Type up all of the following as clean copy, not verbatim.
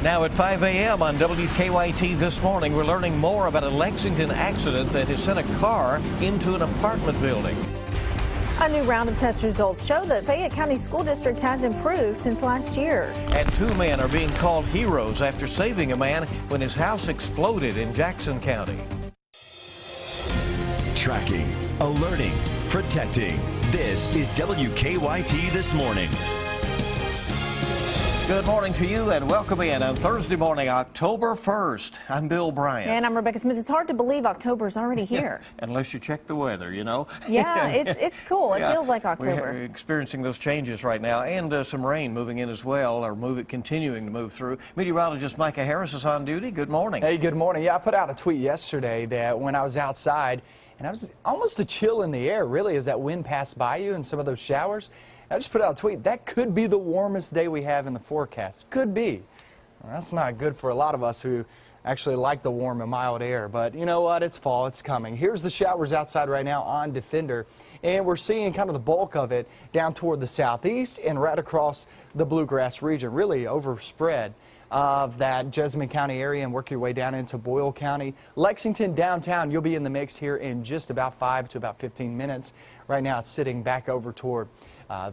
Now at 5 a.m. on WKYT this morning, we're learning more about a Lexington accident that has sent a car into an apartment building. A new round of test results show that Fayette County School District has improved since last year. And two men are being called heroes after saving a man when his house exploded in Jackson County. Tracking, alerting, protecting. This is WKYT This Morning. Good morning to you and welcome in on Thursday morning, October 1st. I'm Bill Bryant. And I'm Rebecca Smith. It's hard to believe October's already here. Yeah, unless you check the weather, you know. Yeah, it's cool. It feels like October. We're experiencing those changes right now, and some rain moving in as well, or continuing to move through. Meteorologist Micah Harris is on duty. Good morning. Hey, good morning. Yeah, I put out a tweet yesterday that when I was outside, and I was almost a chill in the air, really, as that wind passed by you and some of those showers. I just put out a tweet. That could be the warmest day we have in the forecast. Could be. Well, that's not good for a lot of us who actually like the warm and mild air. But you know what? It's fall. It's coming. Here's the showers outside right now on Defender. And we're seeing kind of the bulk of it down toward the southeast and right across the Bluegrass region, really overspread of that Jessamine County area, and work your way down into Boyle County. Lexington downtown, you'll be in the mix here in just about 5 to about 15 minutes. Right now it's sitting back over toward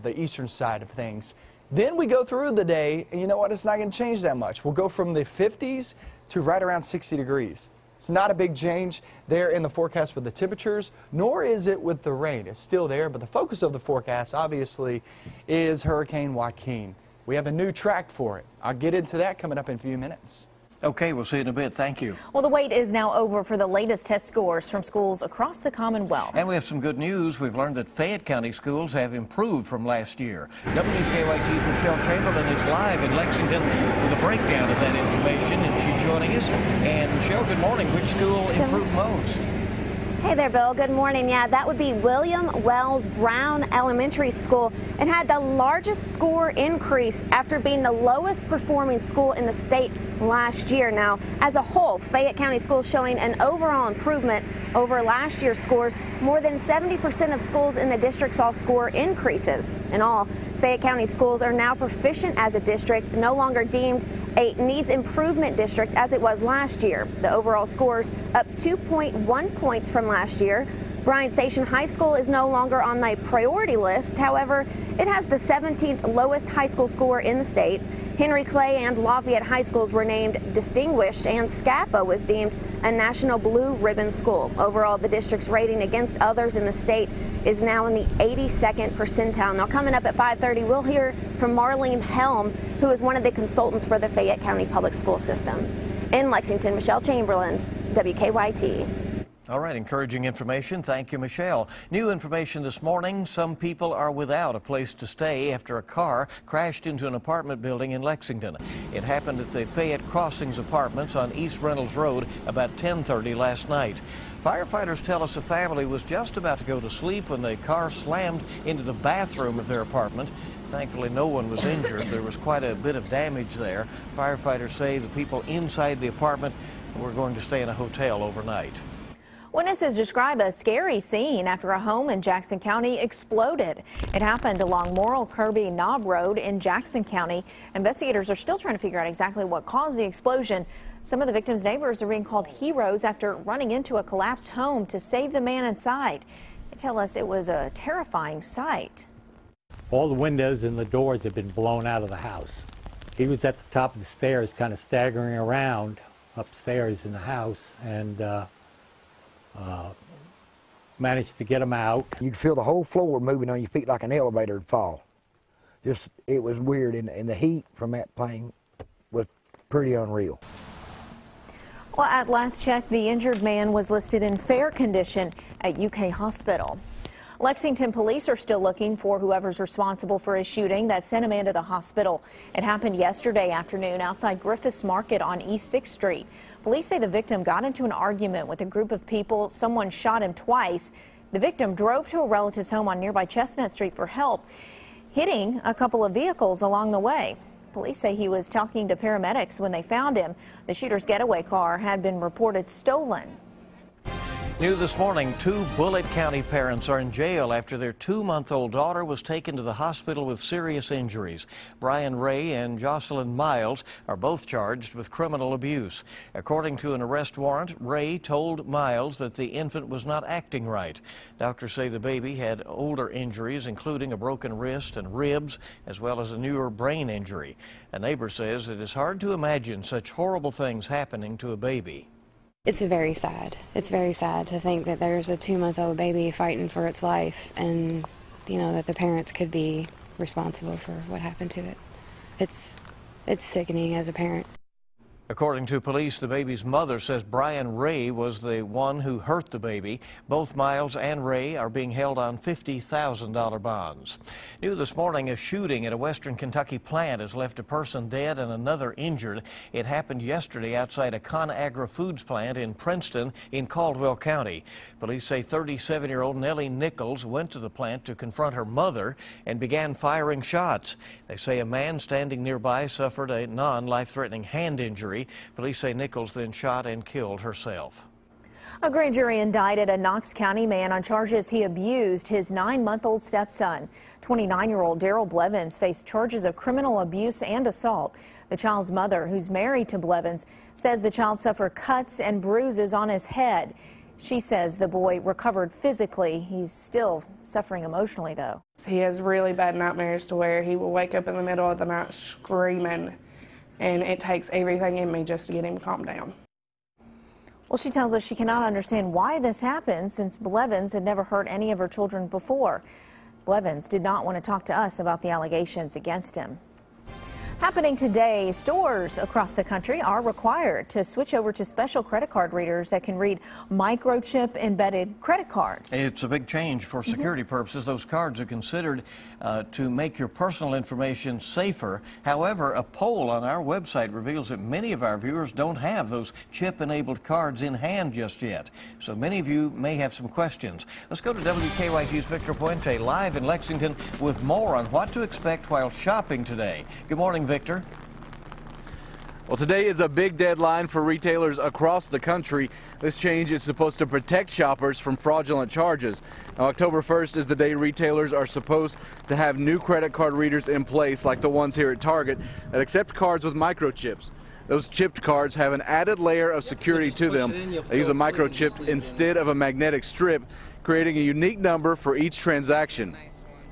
the eastern side of things. Then we go through the day, and you know what? It's not going to change that much. We'll go from the 50s to right around 60 degrees. It's not a big change there in the forecast with the temperatures, nor is it with the rain. It's still there, but the focus of the forecast, obviously, is Hurricane Joaquin. We have a new track for it. I'll get into that coming up in a few minutes. Okay, we'll see you in a bit. Thank you. Well, the wait is now over for the latest test scores from schools across the Commonwealth. And we have some good news. We've learned that Fayette County schools have improved from last year. WKYT's Michelle Chamberlain is live in Lexington with a breakdown of that information, and she's joining us. And Michelle, good morning. Which school improved most? Hey there, Bill. Good morning. Yeah, that would be William Wells Brown Elementary School. It had the largest score increase after being the lowest performing school in the state last year. Now, as a whole, Fayette County schools showing an overall improvement over last year's scores. More than 70% of schools in the district saw score increases. In all, Fayette County schools are now proficient as a district, no longer deemed a needs improvement district as it was last year. The overall scores up 2.1 points from last year. Bryant Station High School is no longer on the priority list. However, it has the 17th lowest high school score in the state. Henry Clay and Lafayette High Schools were named distinguished, and Scapa was deemed a National Blue Ribbon School. Overall, the district's rating against others in the state is now in the 82nd percentile. Now, coming up at 5:30, we'll hear from Marlene Helm, who is one of the consultants for the Fayette County Public School System. In Lexington, Michelle Chamberlain, WKYT. All right, encouraging information. Thank you, Michelle. New information this morning. Some people are without a place to stay after a car crashed into an apartment building in Lexington. It happened at the Fayette Crossings Apartments on East Reynolds Road about 10:30 last night. Firefighters tell us a family was just about to go to sleep when the car slammed into the bathroom of their apartment. Thankfully, no one was injured. There was quite a bit of damage there. Firefighters say the people inside the apartment were going to stay in a hotel overnight. Witnesses describe a scary scene after a home in Jackson County exploded. It happened along Morrill Kirby Knob Road in Jackson County. Investigators are still trying to figure out exactly what caused the explosion. Some of the victims' neighbors are being called heroes after running into a collapsed home to save the man inside. They tell us it was a terrifying sight. All the windows and the doors had been blown out of the house. He was at the top of the stairs, kind of staggering around upstairs in the house, and managed to get him out. You could feel the whole floor moving on your feet like an elevator would fall. It was weird, and the heat from that thing was pretty unreal. Well, at last check, the injured man was listed in fair condition at UK Hospital. Lexington police are still looking for whoever's responsible for a shooting that sent a man to the hospital. It happened yesterday afternoon outside Griffiths Market on East 6th Street. Police say the victim got into an argument with a group of people. Someone shot him twice. The victim drove to a relative's home on nearby Chestnut Street for help, hitting a couple of vehicles along the way. Police say he was talking to paramedics when they found him. The shooter's getaway car had been reported stolen. New this morning, 2 Bullitt County parents are in jail after their 2-month-old daughter was taken to the hospital with serious injuries. Brian Ray and Jocelyn Miles are both charged with criminal abuse. According to an arrest warrant, Ray told Miles that the infant was not acting right. Doctors say the baby had older injuries, including a broken wrist and ribs, as well as a newer brain injury. A neighbor says it is hard to imagine such horrible things happening to a baby. It's very sad. It's very sad to think that there's a 2-month-old baby fighting for its life, and that the parents could be responsible for what happened to it. It's sickening as a parent. According to police, the baby's mother says Brian Ray was the one who hurt the baby. Both Miles and Ray are being held on $50,000 bonds. New this morning, a shooting at a western Kentucky plant has left a person dead and another injured. It happened yesterday outside a ConAgra Foods plant in Princeton in Caldwell County. Police say 37-year-old Nellie Nichols went to the plant to confront her mother and began firing shots. They say a man standing nearby suffered a non-life-threatening hand injury. Police say Nichols then shot and killed herself. A grand jury indicted a Knox County man on charges he abused his 9-month-old stepson. 29-year-old Daryl Blevins faced charges of criminal abuse and assault. The child's mother, who's married to Blevins, says the child suffered cuts and bruises on his head. She says the boy recovered physically. He's still suffering emotionally, though. He has really bad nightmares to where he will wake up in the middle of the night screaming. And it takes everything in me just to get him calmed down. Well, she tells us she cannot understand why this happened since Blevins had never hurt any of her children before. Blevins did not want to talk to us about the allegations against him. Happening today, stores across the country are required to switch over to special credit card readers that can read microchip embedded credit cards. It's a big change for security purposes. Those cards are considered to make your personal information safer. However, a poll on our website reveals that many of our viewers don't have those chip-enabled cards in hand just yet. So many of you may have some questions. Let's go to WKYT's Victor Puente live in Lexington with more on what to expect while shopping today. Good morning, Victor. Well, today is a big deadline for retailers across the country. This change is supposed to protect shoppers from fraudulent charges. Now, October 1st is the day retailers are supposed to have new credit card readers in place, like the ones here at Target, that accept cards with microchips. Those chipped cards have an added layer of security to them. They use a microchip instead of a magnetic strip, creating a unique number for each transaction.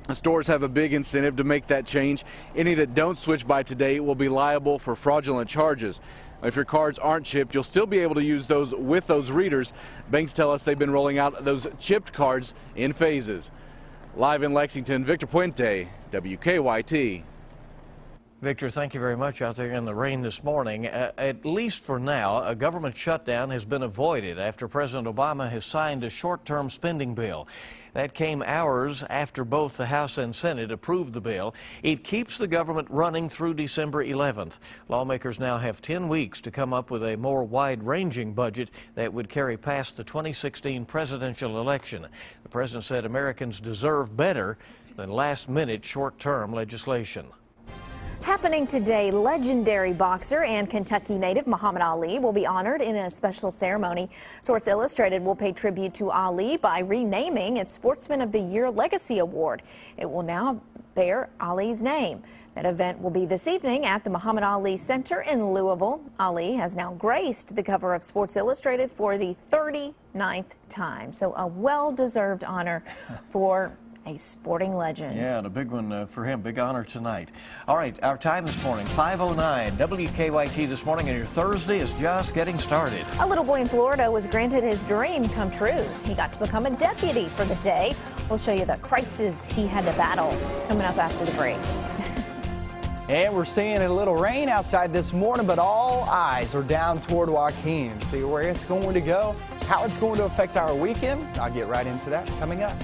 The stores have a big incentive to make that change. Any that don't switch by today will be liable for fraudulent charges. If your cards aren't chipped, you'll still be able to use those with those readers. Banks tell us they've been rolling out those chipped cards in phases. Live in Lexington, Victor Puente, WKYT. Victor, thank you very much out there in the rain this morning. At least for now, a government shutdown has been avoided after President Obama has signed a short-term spending bill. That came hours after both the House and Senate approved the bill. It keeps the government running through December 11th. Lawmakers now have 10 weeks to come up with a more wide-ranging budget that would carry past the 2016 presidential election. The president said Americans deserve better than last-minute short-term legislation. Happening today, legendary boxer and Kentucky native Muhammad Ali will be honored in a special ceremony. Sports Illustrated will pay tribute to Ali by renaming its Sportsman of the Year Legacy Award. It will now bear Ali's name. That event will be this evening at the Muhammad Ali Center in Louisville. Ali has now graced the cover of Sports Illustrated for the 39th time. So a well-deserved honor for a sporting legend. Yeah, and a big one for him. Big honor tonight. All right, our time this morning, 5:09. WKYT this morning, and your Thursday is just getting started. A little boy in Florida was granted his dream come true. He got to become a deputy for the day. We'll show you the crisis he had to battle coming up after the break. And we're seeing a little rain outside this morning, but all eyes are down toward Joaquin. See where it's going to go, how it's going to affect our weekend. I'll get right into that coming up.